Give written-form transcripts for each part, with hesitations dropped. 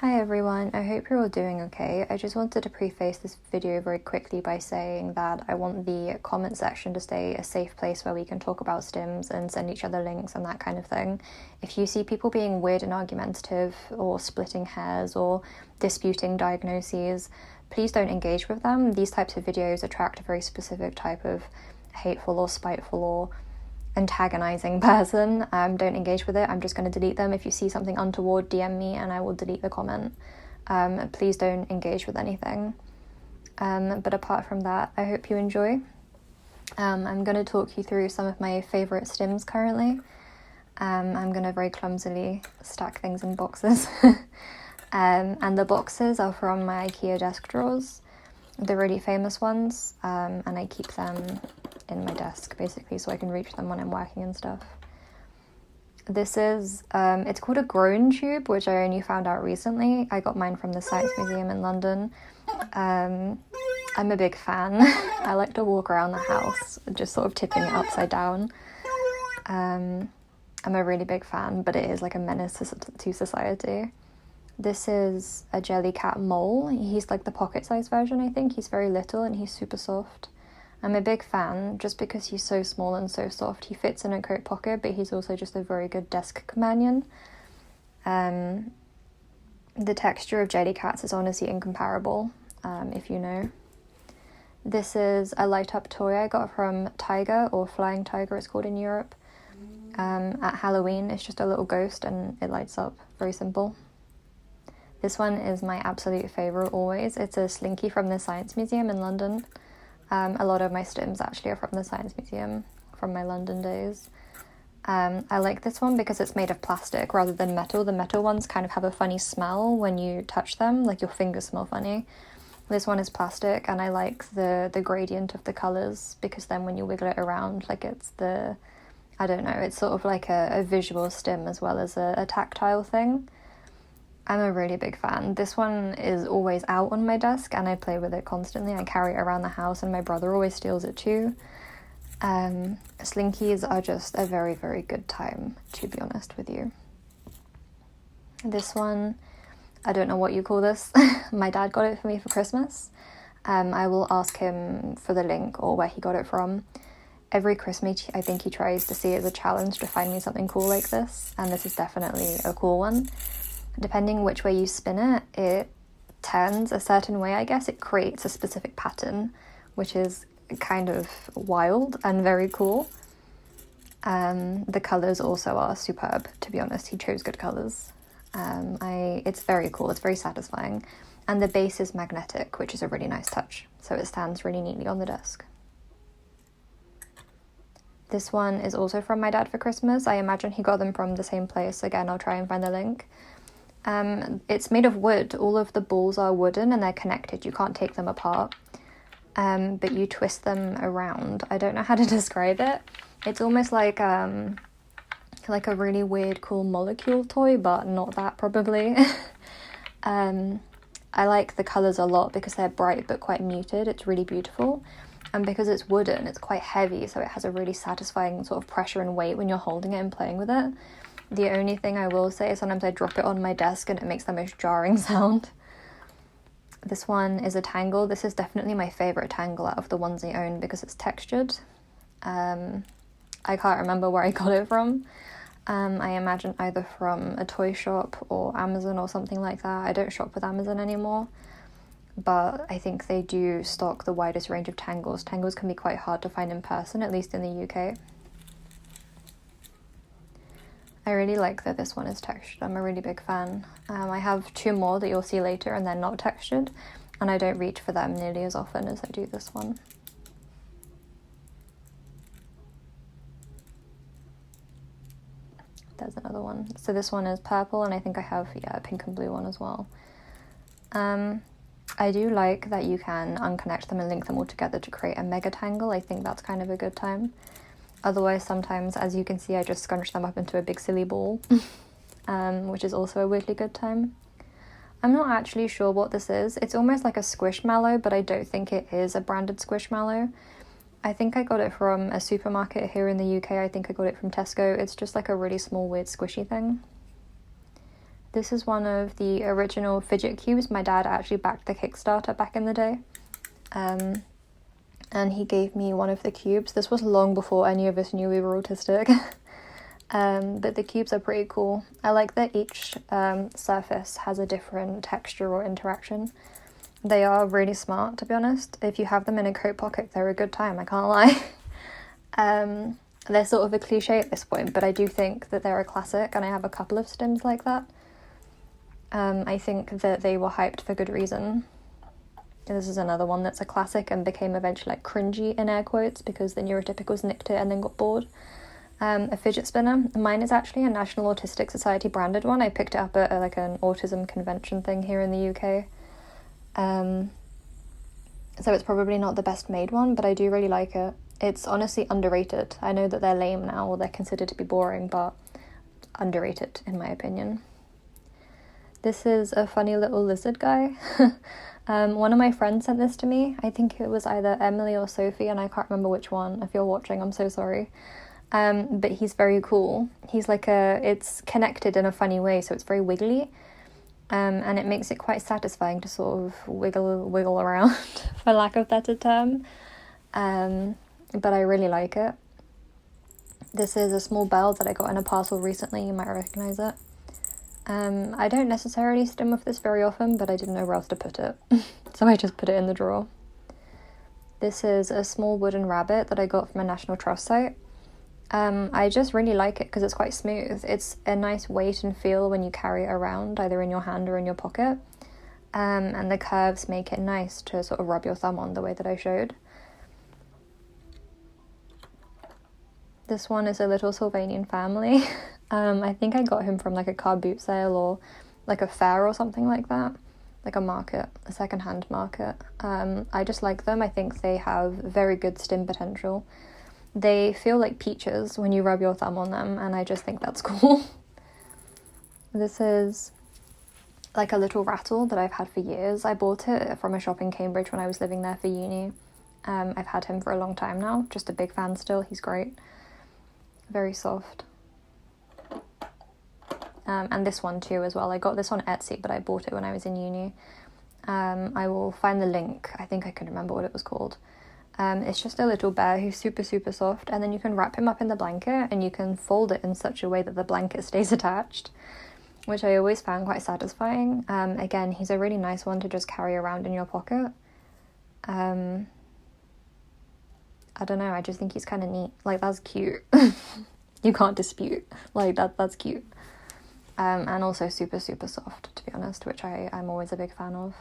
Hi everyone, I hope you're all doing okay. I just wanted to preface this video very quickly by saying that I want the comment section to stay a safe place where we can talk about stims and send each other links and that kind of thing. If you see people being weird and argumentative or splitting hairs or disputing diagnoses, please don't engage with them. These types of videos attract a very specific type of hateful or spiteful or antagonizing person. Don't engage with it. I'm just going to delete them. If you see something untoward, DM me and I will delete the comment. Please don't engage with anything. But apart from that, I hope you enjoy. I'm going to talk you through some of my favorite stims currently. I'm going to very clumsily stack things in boxes. And the boxes are from my IKEA desk drawers, the really famous ones, and I keep them in my desk basically so I can reach them when I'm working and stuff. This is, it's called a groan tube, which I only found out recently. I got mine from the Science Museum in London. I'm a big fan. I like to walk around the house just sort of tipping it upside down. I'm a really big fan, but it is like a menace to society. This is a Jellycat mole. He's like the pocket-sized version, I think. He's very little and he's super soft. I'm a big fan just because he's so small and so soft. He fits in a coat pocket, but he's also just a very good desk companion. The texture of Jellycats is honestly incomparable, if you know. This is a light-up toy I got from Tiger, or Flying Tiger it's called in Europe. At Halloween, it's just a little ghost and it lights up. Very simple. This one is my absolute favourite always. It's a Slinky from the Science Museum in London. A lot of my stims actually are from the Science Museum from my London days. I like this one because it's made of plastic rather than metal. The metal ones kind of have a funny smell when you touch them, like your fingers smell funny. This one is plastic and I like the gradient of the colours because then when you wiggle it around, like it's I don't know, it's sort of like a visual stim as well as a tactile thing. I'm a really big fan. This one is always out on my desk and I play with it constantly. I carry it around the house and my brother always steals it too. Slinkies are just a very, very good time, to be honest with you. This one, I don't know what you call this. My dad got it for me for Christmas. I will ask him for the link or where he got it from. Every Christmas, I think he tries to see it as a challenge to find me something cool like this, and this is definitely a cool one. Depending which way you spin it, it turns a certain way, I guess. It creates a specific pattern, which is kind of wild and very cool. The colours also are superb, to be honest. He chose good colours. It's very cool, it's very satisfying. And the base is magnetic, which is a really nice touch. So it stands really neatly on the desk. This one is also from my dad for Christmas. I imagine he got them from the same place. Again, I'll try and find the link. It's made of wood. All of the balls are wooden and they're connected. You can't take them apart, but you twist them around. I don't know how to describe it. It's almost like a really weird, cool molecule toy, but not that probably. I like the colours a lot because they're bright but quite muted. It's really beautiful. And because it's wooden, it's quite heavy, so it has a really satisfying sort of pressure and weight when you're holding it and playing with it. The only thing I will say is sometimes I drop it on my desk and it makes the most jarring sound. This one is a tangle. This is definitely my favourite tangle out of the ones I own because it's textured. I can't remember where I got it from. I imagine either from a toy shop or Amazon or something like that. I don't shop with Amazon anymore, but I think they do stock the widest range of tangles. Tangles can be quite hard to find in person, at least in the UK. I really like that this one is textured. I'm a really big fan. I have two more that you'll see later and they're not textured, and I don't reach for them nearly as often as I do this one. There's another one. So this one is purple and I think I have a pink and blue one as well. I do like that you can unconnect them and link them all together to create a mega tangle. I think that's kind of a good time. Otherwise, sometimes, as you can see, I just scrunch them up into a big silly ball, which is also a weirdly good time. I'm not actually sure what this is. It's almost like a squishmallow, but I don't think it is a branded squishmallow. I think I got it from a supermarket here in the UK. I think I got it from Tesco. It's just like a really small, weird, squishy thing. This is one of the original Fidget Cubes. My dad actually backed the Kickstarter back in the day. And he gave me one of the cubes. This was long before any of us knew we were autistic. But the cubes are pretty cool. I like that each surface has a different texture or interaction. They are really smart, to be honest. If you have them in a coat pocket, they're a good time, I can't lie. They're sort of a cliche at this point, but I do think that they're a classic, and I have a couple of stims like that. I think that they were hyped for good reason. This is another one that's a classic and became eventually like cringy in air quotes because the neurotypicals nicked it and then got bored. A fidget spinner. Mine is actually a National Autistic Society branded one. I picked it up at like an autism convention thing here in the UK. So it's probably not the best made one, but I do really like it. It's honestly underrated. I know that they're lame now, or they're considered to be boring, but underrated in my opinion. This is a funny little lizard guy. One of my friends sent this to me. I think it was either Emily or Sophie, and I can't remember which one. If you're watching, I'm so sorry. But he's very cool. He's like it's connected in a funny way, so it's very wiggly. And it makes it quite satisfying to sort of wiggle around, for lack of a better term. But I really like it. This is a small bell that I got in a parcel recently. You might recognize it. I don't necessarily stim with this very often, but I didn't know where else to put it. So I just put it in the drawer. This is a small wooden rabbit that I got from a National Trust site. I just really like it because it's quite smooth. It's a nice weight and feel when you carry it around, either in your hand or in your pocket. And the curves make it nice to sort of rub your thumb on the way that I showed. This one is a little Sylvanian family. I think I got him from like a car boot sale or like a fair or something like that. Like a market, a second-hand market. I just like them. I think they have very good stim potential. They feel like peaches when you rub your thumb on them, and I just think that's cool. This is like a little rattle that I've had for years. I bought it from a shop in Cambridge when I was living there for uni. I've had him for a long time now, just a big fan still. He's great. Very soft. And this one too as well. I got this on Etsy, but I bought it when I was in uni. I will find the link. I think I can remember what it was called. It's just a little bear who's super, super soft, and then you can wrap him up in the blanket and you can fold it in such a way that the blanket stays attached, which I always found quite satisfying. Again, he's a really nice one to just carry around in your pocket. I don't know, I just think he's kind of neat. Like, that's cute. You can't dispute. Like, that's cute. And also super, super soft, to be honest, which I'm always a big fan of.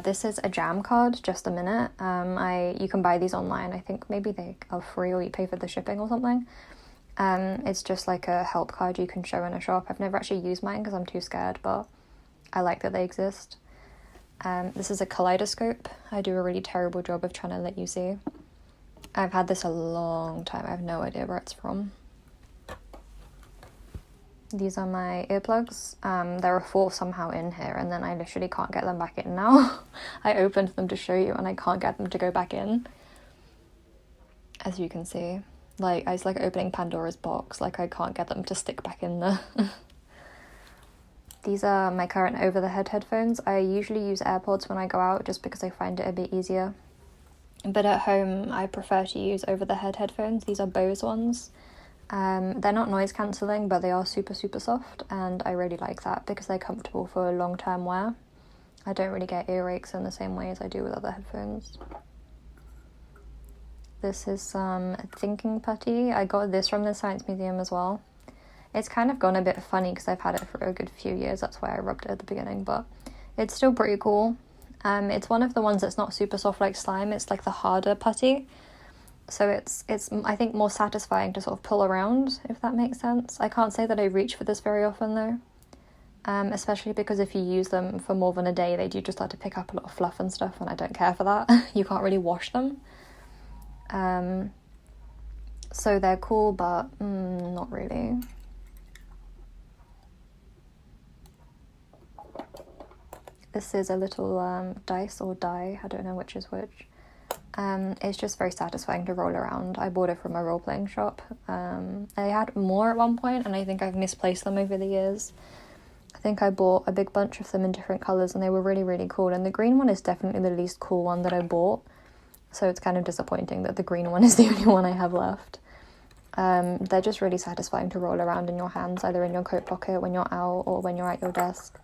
This is a jam card, just a minute. You can buy these online. I think maybe they are free or you pay for the shipping or something. It's just like a help card you can show in a shop. I've never actually used mine because I'm too scared, but I like that they exist. This is a Kaleidoscope. I do a really terrible job of trying to let you see. I've had this a long time. I have no idea where it's from. These are my earplugs. There are 4 somehow in here, and then I literally can't get them back in now. I opened them to show you, and I can't get them to go back in. As you can see. Like, it's like opening Pandora's box. Like, I can't get them to stick back in there. These are my current over-the-head headphones. I usually use AirPods when I go out, just because I find it a bit easier. But at home, I prefer to use over-the-head headphones. These are Bose ones. They're not noise cancelling, but they are super, super soft, and I really like that because they're comfortable for long-term wear. I don't really get earaches in the same way as I do with other headphones. This is some thinking putty. I got this from the Science Museum as well. It's kind of gone a bit funny because I've had it for a good few years. That's why I rubbed it at the beginning, but it's still pretty cool. It's one of the ones that's not super soft like slime. It's like the harder putty. So it's I think more satisfying to sort of pull around, if that makes sense. I can't say that I reach for this very often though. Especially because if you use them for more than a day, they do just like to pick up a lot of fluff and stuff, and I don't care for that. You can't really wash them. So they're cool, but not really. This is a little dice or die, I don't know which is which. It's just very satisfying to roll around. I bought it from a role-playing shop. I had more at one point, and I think I've misplaced them over the years. I think I bought a big bunch of them in different colours, and they were really, really cool. And the green one is definitely the least cool one that I bought, so it's kind of disappointing that the green one is the only one I have left. They're just really satisfying to roll around in your hands, either in your coat pocket when you're out or when you're at your desk.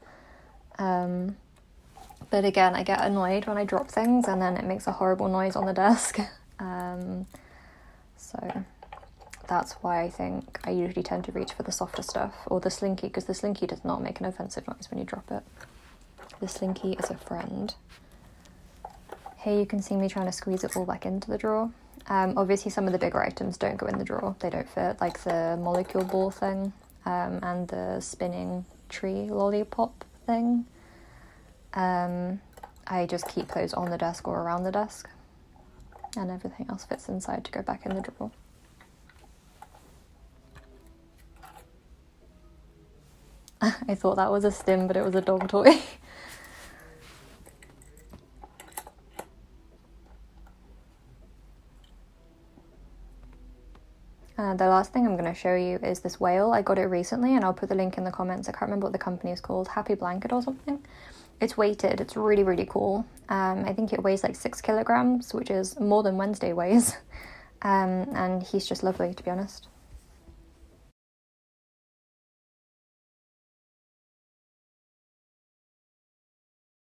But again, I get annoyed when I drop things and then it makes a horrible noise on the desk. So that's why I think I usually tend to reach for the softer stuff, or the Slinky, because the Slinky does not make an offensive noise when you drop it. The Slinky is a friend. Here you can see me trying to squeeze it all back into the drawer. Obviously some of the bigger items don't go in the drawer, they don't fit, like the molecule ball thing, and the spinning tree lollipop thing. I just keep those on the desk or around the desk, and everything else fits inside to go back in the drawer. I thought that was a stim, but it was a dog toy. The last thing I'm going to show you is this whale. I got it recently, and I'll put the link in the comments. I can't remember what the company is called, Happy Blanket or something. It's weighted, it's really, really cool. I think it weighs like 6 kilograms, which is more than Wednesday weighs. And he's just lovely, to be honest.